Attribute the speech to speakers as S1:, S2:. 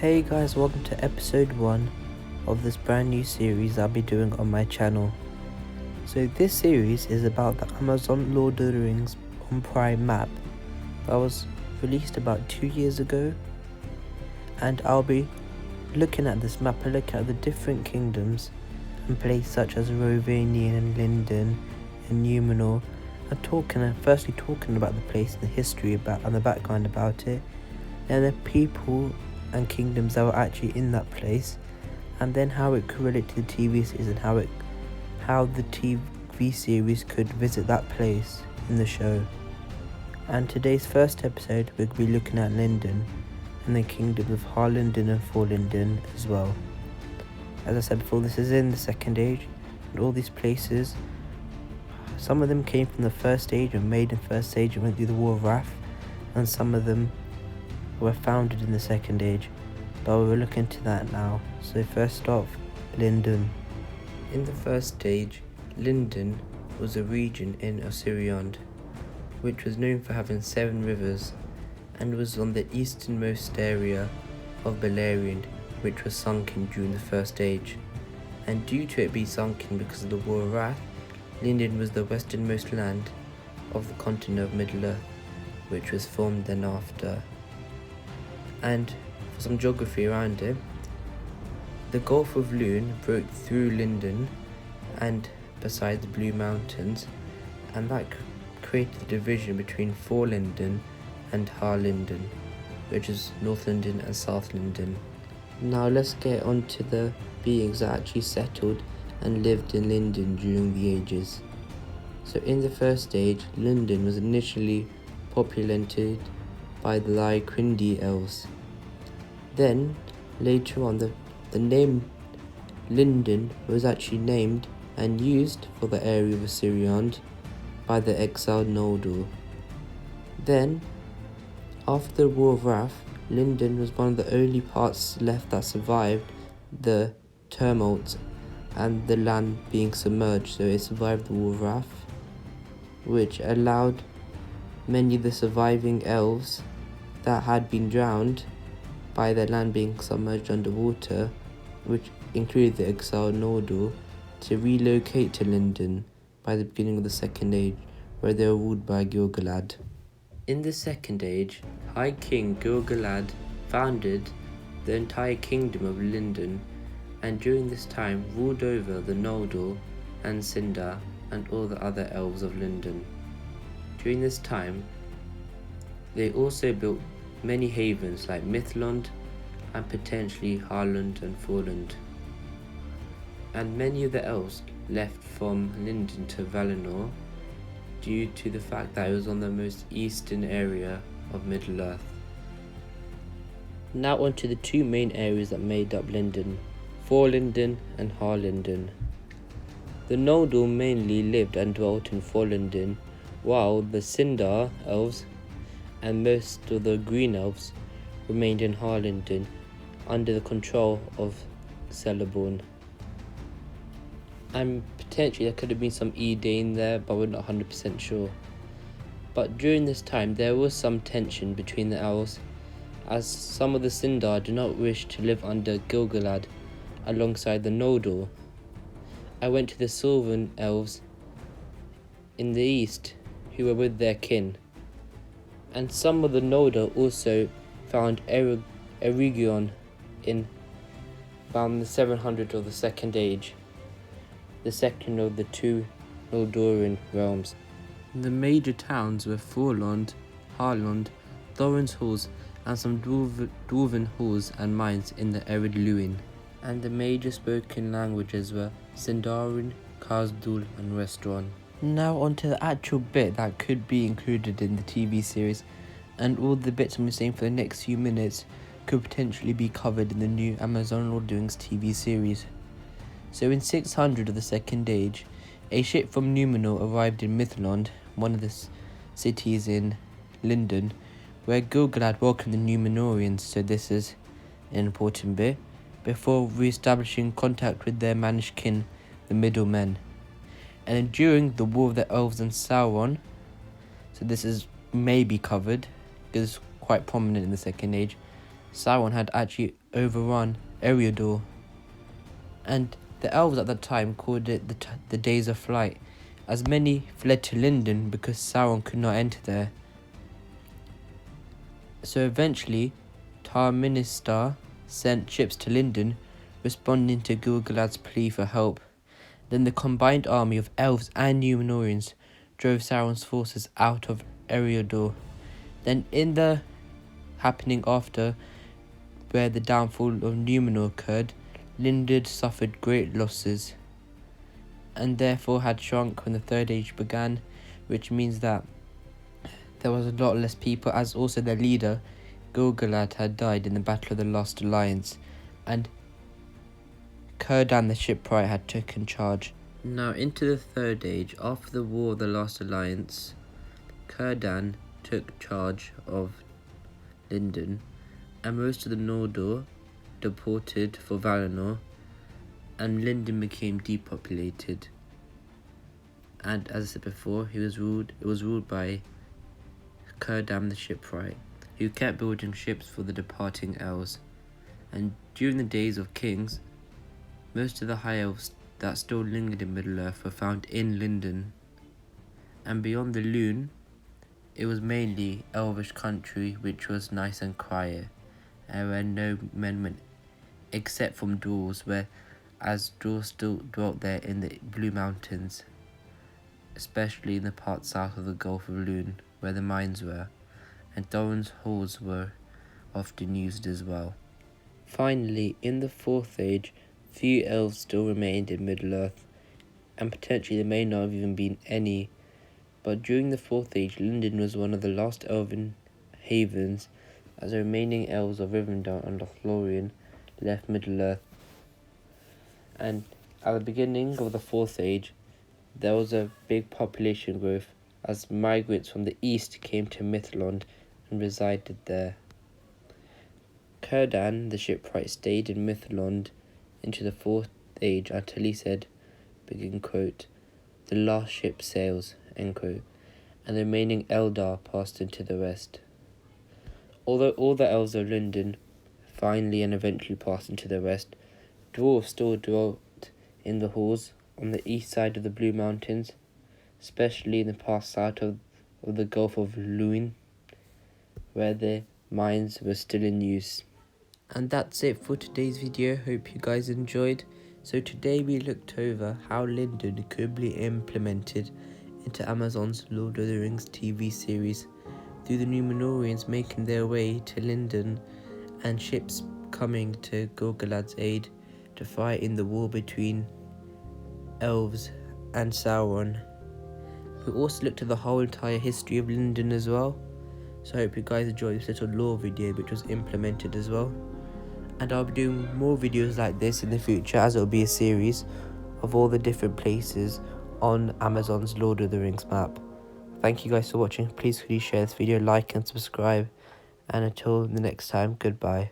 S1: Hey guys, welcome to episode 1 of this brand new series I'll be doing on my channel. So this series is about the Amazon Lord of the Rings on Prime map that was released about 2 years ago, and I'll be looking at this map and looking at the different kingdoms and places such as Rovanian and Lindon and Numenor, and firstly talking about the place and the history and the background about it, and the people and kingdoms that were actually in that place, and then how it could relate to the TV series and how the TV series could visit that place in the show. And today's first episode we'll be looking at Lindon and the kingdom of Lindon and Lindon as well. As I said before, this is in the Second Age, and all these places, some of them came from the First Age and made in First Age and went through the War of Wrath, and some of them were founded in the Second Age, but we'll look into that now. So first off, Lindon. In the First Age, Lindon was a region in Osiriand, which was known for having 7 rivers, and was on the easternmost area of Beleriand, which was sunken during the First Age. And due to it being sunken because of the War of Wrath, Lindon was the westernmost land of the continent of Middle-earth, which was formed then after. And for some geography around it, the Gulf of Lune broke through Lindon and beside the Blue Mountains, and that created the division between Lindon and Lindon, which is North Lindon and South Lindon. Now let's get on to the beings that actually settled and lived in Lindon during the ages. So in the First Age, Lindon was initially populated by the Lycrindi elves. Then, later on, the name Lindon was actually named and used for the area of Osiriand by the exiled Noldor. Then, after the War of Wrath, Lindon was one of the only parts left that survived the tumult and the land being submerged, so it survived the War of Wrath, which allowed many of the surviving elves that had been drowned by their land being submerged underwater, which included the exiled Noldor, to relocate to Lindon by the beginning of the Second Age, where they were ruled by Gil-galad. In the Second Age, High King Gil-galad founded the entire kingdom of Lindon, and during this time ruled over the Noldor and Sindar and all the other elves of Lindon. During this time, they also built many havens like Mithlond and potentially Harland and Forland. And many of the elves left from Lindon to Valinor due to the fact that it was on the most eastern area of Middle-earth. Now on to the 2 main areas that made up Lindon, Lindon and Lindon. The Noldor mainly lived and dwelt in Lindon, while the Sindar elves and most of the Green Elves remained in Lindon under the control of Celeborn. And potentially there could have been some Edain there, but we're not 100% sure. But during this time there was some tension between the elves, as some of the Sindar did not wish to live under Gil-galad alongside the Noldor. I went to the Sylvan elves in the east, who were with their kin. And some of the Noldor also found Eregion in around the 700 of the Second Age, the second of the 2 Noldorian realms. The major towns were Forlond, Harlond, Thorin's Halls, and some dwarven halls and mines in the Ered Luin. And the major spoken languages were Sindarin, Khazad-dûl, and Restron. Now on to the actual bit that could be included in the TV series, and all the bits I'm saying for the next few minutes could potentially be covered in the new Amazon Lord of the Rings TV series. So in 600 of the Second Age, a ship from Numenor arrived in Mithlond, one of the cities in Lindon, where Gil-galad welcomed the Numenorians, so this is an important bit, before re-establishing contact with their managed kin, the Middlemen. And then during the War of the Elves and Sauron, so this is maybe covered, because it's quite prominent in the Second Age, Sauron had actually overrun Eriador, and the elves at that time called it the Days of Flight, as many fled to Lindon because Sauron could not enter there. So eventually, Tar-Minnestar sent ships to Lindon, responding to Gil-galad's plea for help. Then the combined army of elves and Númenóreans drove Sauron's forces out of Eriador. Then in the happening after, where the downfall of Númenor occurred, Lindon suffered great losses, and therefore had shrunk when the Third Age began, which means that there was a lot less people, as also their leader, Gil-galad, had died in the Battle of the Lost Alliance, and Círdan the Shipwright had taken charge. Now into the Third Age, after the War of the Lost Alliance, Círdan took charge of Lindon, and most of the Noldor deported for Valinor, and Lindon became depopulated. And as I said before, it was ruled by Círdan the Shipwright, who kept building ships for the departing elves. And during the days of kings, most of the high elves that still lingered in Middle-earth were found in Lindon. And beyond the Lune, it was mainly elvish country, which was nice and quiet, and where no men went, except from dwarves, as dwarves still dwelt there in the Blue Mountains, especially in the part south of the Gulf of Lune, where the mines were, and Thorin's halls were often used as well. Finally, in the Fourth Age, few elves still remained in Middle-earth, and potentially there may not have even been any, but during the Fourth Age, Lindon was one of the last elven havens, as the remaining elves of Rivendell and Lothlorien left Middle-earth. And at the beginning of the Fourth Age, there was a big population growth, as migrants from the east came to Mithlond and resided there. Círdan the Shipwright stayed in Mithlond into the Fourth Age until he said, begin quote, "The last ship sails," end quote, and the remaining Eldar passed into the rest. Although all the elves of Lindon finally and eventually passed into the rest, dwarves still dwelt in the halls on the east side of the Blue Mountains, especially in the part south of the Gulf of Lune, where the mines were still in use. And that's it for today's video. Hope you guys enjoyed. So today we looked over how Lindon could be implemented into Amazon's Lord of the Rings TV series, through the Númenóreans making their way to Lindon and ships coming to Gil-galad's aid to fight in the war between elves and Sauron. We also looked at the whole entire history of Lindon as well. So I hope you guys enjoyed this little lore video which was implemented as well. And I'll be doing more videos like this in the future, as it'll be a series of all the different places on Amazon's Lord of the Rings map. Thank you guys for watching. Please could you share this video, like and subscribe. And until the next time, goodbye.